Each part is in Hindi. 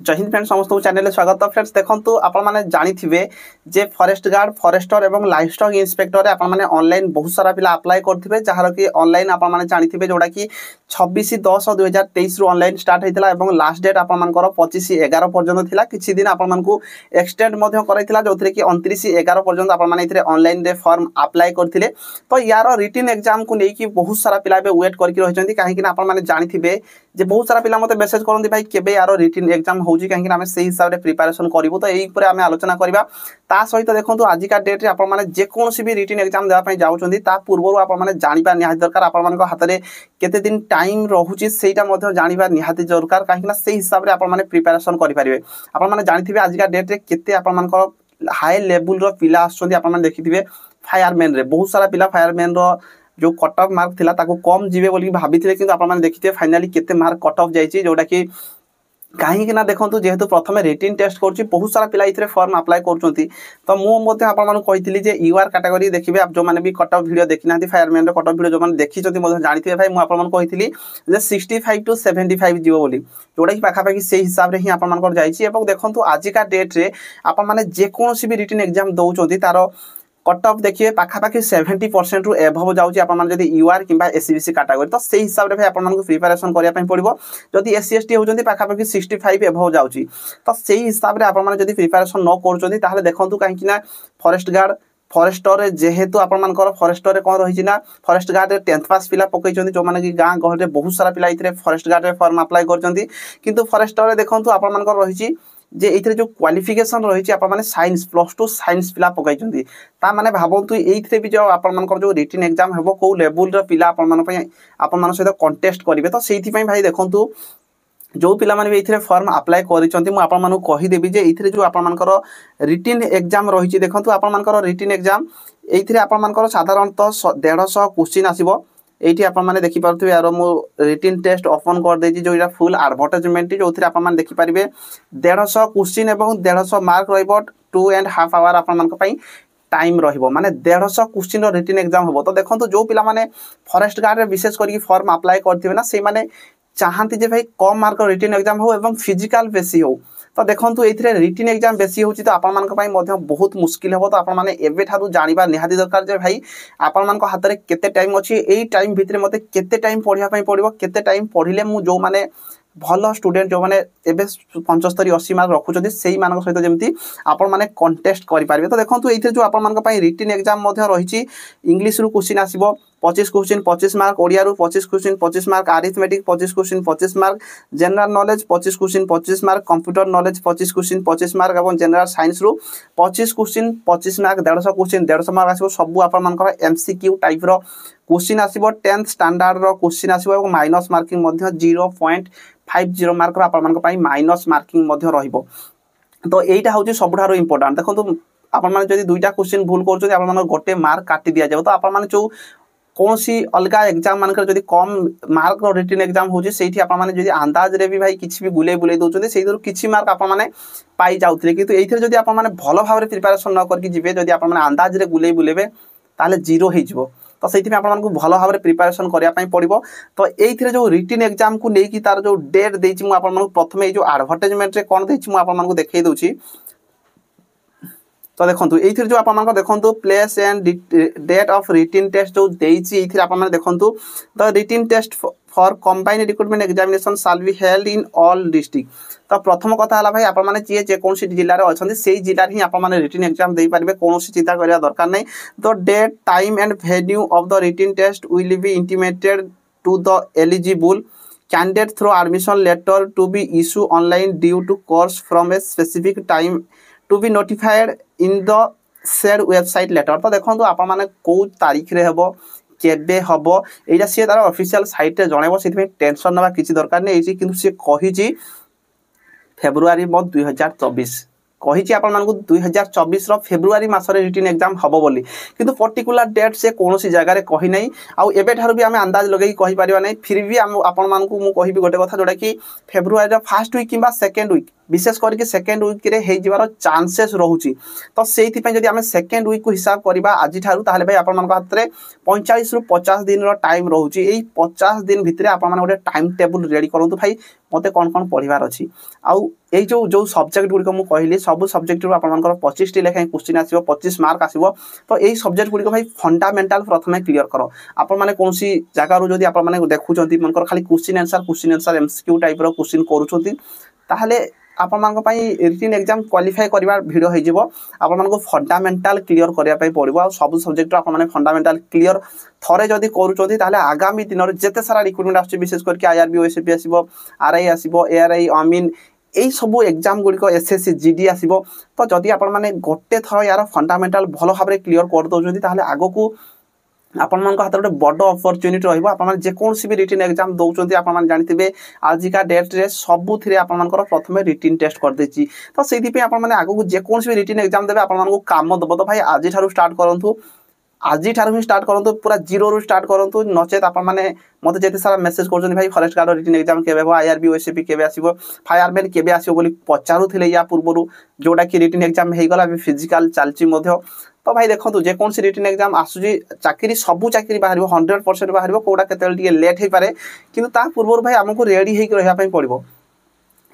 जय हिंद फ्रेंड्स समस्त चैनल स्वागत। फ्रेंड्स देखो आपने जानी जे फॉरेस्ट गार्ड फॉरेस्टर और लाइफ स्टॉक इंस्पेक्टर आपने ऑनलाइन बहुत सारा पिला अप्लाई करथिबे जहार कि ऑनलाइन आपने जानी जोड़ा कि 26/10/2023 रु ऑनलाइन स्टार्ट होता है। लास्ट डेट आपर 25/11 पर्यंत थिला। किछि दिन आपन मानकु एक्सटेंड मध्य करैतिला जो कि 29/11 पर्यंत आपन माने ऑनलाइन रे फॉर्म अप्लाई करथिले। तो यार रिटन एग्जाम को लेकिन बहुत सारा पिला वेट करके रहिसंती काहे कि आपन माने जानिथिबे जे बहुत सारा पिला मते मेसेज करंती भाई केबे यार रिटन एग्जाम होउची काहे कि आमे सेही हिसाब रे प्रिपरेशन करिवो। तो एई ऊपर आमे आलोचना करिबा। ता सहित देखंतु आजिका डेट रे आपन माने जे कोनोसी भी रिटन एग्जाम देबा पई जाउचंती ता पूर्वरु आपन माने जानिबा निहाती दरकार। आपन मानको हातरे केते दिन टाइम रहुची सेटा मध्ये जानिबा निहाती दरकार काहे कि सेही हिसाब रे आपन माने प्रिपरेशन करि परिबे। आपन माने जानिथिबे आजिका डेट रे केते आपन मानको हाई लेवल रो पिला आछंती। आपन माने देखिथिबे फायरमैन रे बहुत सारा पिला फायरमैन रो जो कट ऑफ मार्क थिला ताको कम जीवे बोली भाबिथिले किंतु आपन माने देखिथिबे फाइनली केते मार्क कट ऑफ जाईची जोटा कि कहीं ना देखो जेहेतु प्रथम रिटन टेस्ट कर बहुत सारा पिला इथरे फॉर्म अप्लाई करछंती। तो मुझे आपन कही जे यूआर कैटेगरी देखिए आप जो मैंने भी कट ऑफ वीडियो देखी ना फायरमैन कट ऑफ वीडियो जो मैंने देखी जानी भाई मुझे कही 65 to 75 जीव बोली जोटा कि पाखापाखि से हिसाब से ही आपन जाइए। देखो आजिका डेट रे आपन माने जेकोसी भी रिटन एग्जाम दौरान तार कट ऑफ देखिए पाखापाखि 70% रु एभव जाउची आपन माने जदी यूआर किबा एससीबीसी कैटेगरी। तो सेही हिसाब रे भाई आपन मानको प्रिपरेशन करिया पई पड़िबो। जदी एससी एसटी होचंती पाखापाखि 65 एभव जाउची तो सेही हिसाब रे आपन माने जदी प्रिपरेशन न करचंती ताहले देखंतु काहे कि ना फॉरेस्ट गार्ड फॉरेस्टर रे जेहेतु आपन मानकर फॉरेस्टर रे कोन रहिछि ना फॉरेस्ट गार्ड रे 10th पास पिला पकैचंती जो माने कि गां गहर रे बहुत सारा पिला इथरे फॉरेस्ट गार्ड रे फॉर्म अप्लाई करचंती। किंतु फॉरेस्टर रे देखंतु आपन मानकर रहिछि जे इथरे जो क्वालिफिकेशन रहिछि आपन माने साइंस +2 साइंस पिला पकैचंती। ता माने भाबंतु एइथरे भी जो आपन मानकर जो रिटन एग्जाम हेबो को लेवल रो पिला आपन मान पय आपन मान सहित कंटेस्ट करिवे। तो सेहिथि पय भाई देखंतु जो पिला माने भी इथरे फॉर्म अप्लाई करिसंती मु आपन मानकु कहि देबी जे इथरे जो आपन मानकर रिटन एग्जाम रहिछि देखंतु आपन मानकर रिटन एग्जाम एइथरे आपन मानकर साधारणतः 150 क्वेश्चन आसीबो। एठी आपन माने देखि परथु यार मु रिटन टेस्ट ओपन कर देछि जो इरा फुल एडवर्टाइजमेंट जो उथरे आपन माने देखि परिबे 150 क्वेश्चन एवं 150 मार्क रहइबो 2.5 आवर आपन मानक पई टाइम रहिबो माने 150 क्वेश्चन रिटन एग्जाम होबो। तो देखंतु जो पिला माने फॉरेस्ट गार्ड रे विशेष करी फॉर्म अप्लाई करथिबे ना से माने चाहती जे भाई कम मार्क रिटन एग्जाम हो एवं फिजिकल बेसी हो। तो देखंतु एथिरे रिटन एग्जाम बेसी होची तो आपन मानक पई मध्ये बहुत मुश्किल हो। तो आपन माने एबे थारु जानिबा निहाती दरकार जे भाई आपन मानक हातरे केते टाइम अछि एई टाइम भितरे मते केते टाइम पढिया पई पड़िबो केते टाइम पढिले मु जो माने भल स्टूडेंट जो माने एबे 75-80 मार्क रखुचंती सेही मानक सहित जेमती आपन माने कंटेस्ट करि पारिबे। तो देखंतु एथिरे जो आपन मानक पई रिटन एग्जाम मध्ये रहिछि इंग्लिश रु क्वेश्चन आसीबो 25 क्वेश्चन 25 मार्क, ओडिया रु 25 question 25 mark, arithmetic 25 question 25 mark, general knowledge 25 question 25 mark, computer knowledge 25 question 25 mark एवं जनरल साइंस रु 25 क्वेश्चन 25 मार्क 150 क्वेश्चन 150 मार्क आसीबो। सब आपन मानकर एमसीक्यू टाइप रो क्वेश्चन आसीबो 10th स्टैंडर्ड रो क्वेश्चन आसीबो एवं माइनस मार्किंग मध्ये 0.50 मार्क रो आपन मानक पई माइनस मार्किंग मध्ये रहिबो। तो एटा होची सबठारो इंपोर्टेंट। देखंतु आपन माने जदी दुईटा क्वेश्चन भूल करछथि आपन माने गोटे मार्क काटि दिया जाबो। तो आपन माने जो कोनसी अलगा एग्जाम मानकर जदी कम मार्क रो रिटन एग्जाम होची सेठी आपन माने जदी अंदाज रे भी भाई किछि भी बुले बुले दोचंती सेहिदरु किछि मार्क आपन माने पाई जाउथले। किंतु एइथरे जदी आपन माने भलो भाबरे प्रिपरेशन न करके जिवे जदी आपन माने अंदाज रे बुले बुलेबे ताले जीरो हे जिवो। तो सेठी में आपन मानकु भलो भाबरे प्रिपरेशन करिया पई पड़िबो। तो एइथरे जो रिटन एग्जाम को लेकी तार जो डेट देछि मु आपन मानकु प्रथमे जो एडवर्टाइजमेंट रे कोन देछि मु आपन मानकु देखेइ दोछि। तो देखंतु एइथिर जो आपन मानक देखंतु place and date of written test जो देछि एइथिर आपन माने देखंतु the written test for combined recruitment examination shall be held in all district. तो प्रथम कथा हला भाई आपन माने जे कोनसी जिल्ला रे अछंती सेही जिल्ला रे ही आपन माने रिटन एग्जाम देई परिबे कोनसी चिंता करिया दरकार नै। The date time and venue of the written test will be intimated to the eligible candidate through admission letter to be issue online due to course from a specific time to be notified in the share website letter. तो देखो आपन माने को तारीख रे हेबो केबे हबो एटा से तार ऑफिशियल साइट रे जणेबो। सेति टेंशन नबा किछि दरकार नै एछि किंतु से कहिछि फेब्रुआरी 2024 कहिछि आपन मानकु 2024 रो फेब्रुआरी मास रे रिटन एग्जाम हबो बोली। किंतु पर्टिकुलर डेट से कोनोसी जगह रे कहि नै आ एबे थारु भी हमें अंदाज लगै कहि परिबा नै। फिर भी आपन मानकु मु कहिबी गोटे कथा जोडा कि February row first week किबा second week विशेष करके सेकेंड वीक रे हो जबार चांसेस रोचे। तो से जब आम सेकेंड वीक को हिसाब करवा आज ताहले भाई आपण हाथ में 45 रु 50 दिन टाइम रोचे। यही 50 दिन भितर आपण गोटे टाइम टेबुल रेडी करूँ भाई मत कौन कौन पढ़ार अच्छी आउ जो सब्जेक्ट गुड़िक मुझे कहली सब सब्जेक्ट आप 25 टी लेखाएं क्वेश्चन आसो 25 मार्क आसो। तो यही सब्जेक्ट गुड़िक भाई फंडामेंटाल प्रथम क्लीयर कर आपण मैंने कौन जगार जब आप देखुं मन खाली question answer MCQ type question करुँच आपण रिटन एग्जाम क्वालिफाई करवा भिड़ हो फंडामेंटाल क्लीयर करने पड़ो आ सब सब्जेक्ट आप फंडामेंटाल क्लीयर थरे जदि करुँच आगामी दिन में जिते सारा रिक्रुटमेंट आस विशेष करके आईआरबी ओएसपी आसो आरआई आसो एआरआई आमीन यही सब एग्जाम गुड़िक एसएससी जीडी आसो। तो जदि आपण मैंने गोटे थर यार फंडामेंटाल भल भाव क्लीयर कर दौरान आग को आपण हाथ में बड़ अपरच्युनिटी रोसी भी रिटन एग्जाम दौरान आप जानते आजिका डेट रे सबुथिरे आपर प्रथम रिटन टेस्ट कर देछि। तो से आगू जेकोसी भी रिटन एग्जाम देवे आपको काम दब। तो भाई आज स्टार्ट करूँ आज ही स्टार्ट करूँ पूरा जीरो रू स्टार्ट करूँ नचेत आप मत जिते सारा मेसेज कर भाई फॉरेस्ट गार्ड रिटन एग्जाम केबे आईआरबी ओएसपी केबे आसीबो फायरमैन केबे आसीबो बोली पचारुथिले या पूर्व जोटा कि रिटन एग्जाम हो गला फिजिकल चलची। तो भाई देखो जेकोसी रिटन एग्जाम आसूची चाकरी सबू चाकरी बाहर 100% बाहर कौटा के लेट हो पारे कि पूर्व भाई आमको रेडी होकर रहा पड़ो।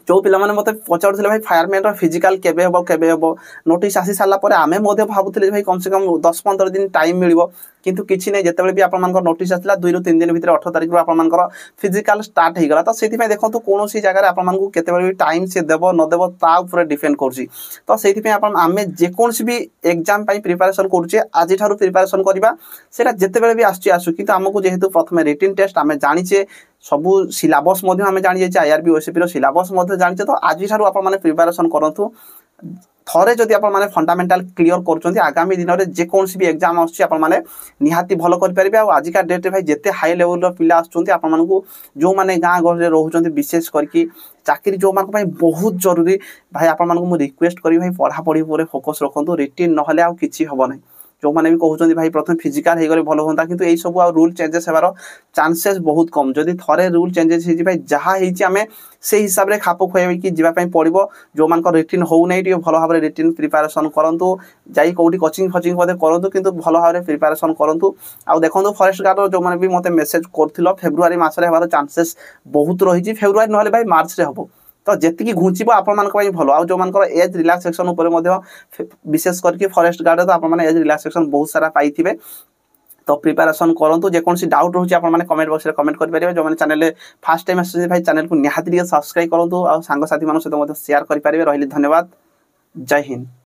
जो पिला माने मते पचारुथिले भाई फायरमैन फिजिकल केबे हम नोटिस आसी सारा पर आमे भावुले भाई कम से कम 10-15 दिन टाइम मिलिबो किंतु किछि नै जेतेबेले भी आपन नोटिस आसला 2 ରୁ 3 दिन भितर 18 तारिख आपन फिजिकल स्टार्ट हो गला। तो से देखो कौन जगह आपन केतेबेले भी टाइम से देव न देव ता ऊपर डिपेंड करछि। तो से आमे जेकोसी भी एग्जाम प्रिपरेशन करुचे आज प्रिपरेशन करवा सेटा जेतेबेले भी आसु किंतु आमको जेहेतु प्रथम रिटन टेस्ट आमे जानिचे सबू सिलेबस आमे जानी जाइए आईआरबी ओएसपी सिलेबस जानिचे। तो आज आप प्रिपरेशन करूँ थरे जदि आप फंडामेंटाल क्लीयर कर आगामी दिन में जेकोसी भी एग्जाम आहाती भल करेंगे। आजिका डेट भाई जिते हाई लेवल पिला आपको जो मैंने गाँ गहली रोच विशेष करके चाकरी जो मान बहुत जरूरी भाई आपको रिक्वेस्ट करी भाई पढ़ापढ़ी पर फोकस रखु रिटन ना आ कि हम ना जो मैंने भी कहते भाई प्रथम फिजिकल हो गले भल होता कि यही सब रूल चेंजेस होवार चांसेस बहुत कम। जदि थरे रूल चेंजेस हो भाई जहाँ होमें से हिसाब से खाप खुआई जावाई पड़ो जो मान रिटन हो नहीं भल भाव में रिटन प्रिपरेशन करूँ जाई कौटी कोचिंग फचिंग करूँ किंतु भल भाव में प्रिपरेशन करूँ। आ देखो फॉरेस्ट गार्ड जो मैंने भी मत मेसेज कर फेब्रुआरी मासरे होवार चांसेस बहुत रही फेब्रुआरी ना भाई मार्च रे हम। तो जी घुंचब आपण भल आ जो मान एज रिलैक्सेशन विशेष करके फॉरेस्ट गार्ड तो आप एज रिलैक्सेशन बहुत सारा पाइबे। तो प्रिपरेशन करूँ जेकोसी डाउट रोचे आप कमेंट बॉक्स में कमेंट करेंगे। जो मैंने चैनल फास्ट टाइम आस भाई चैनल को निहाती सब्सक्राइब करूँ आ सांग साथी सहित शेयर करेंगे। रही धन्यवाद। जय हिंद।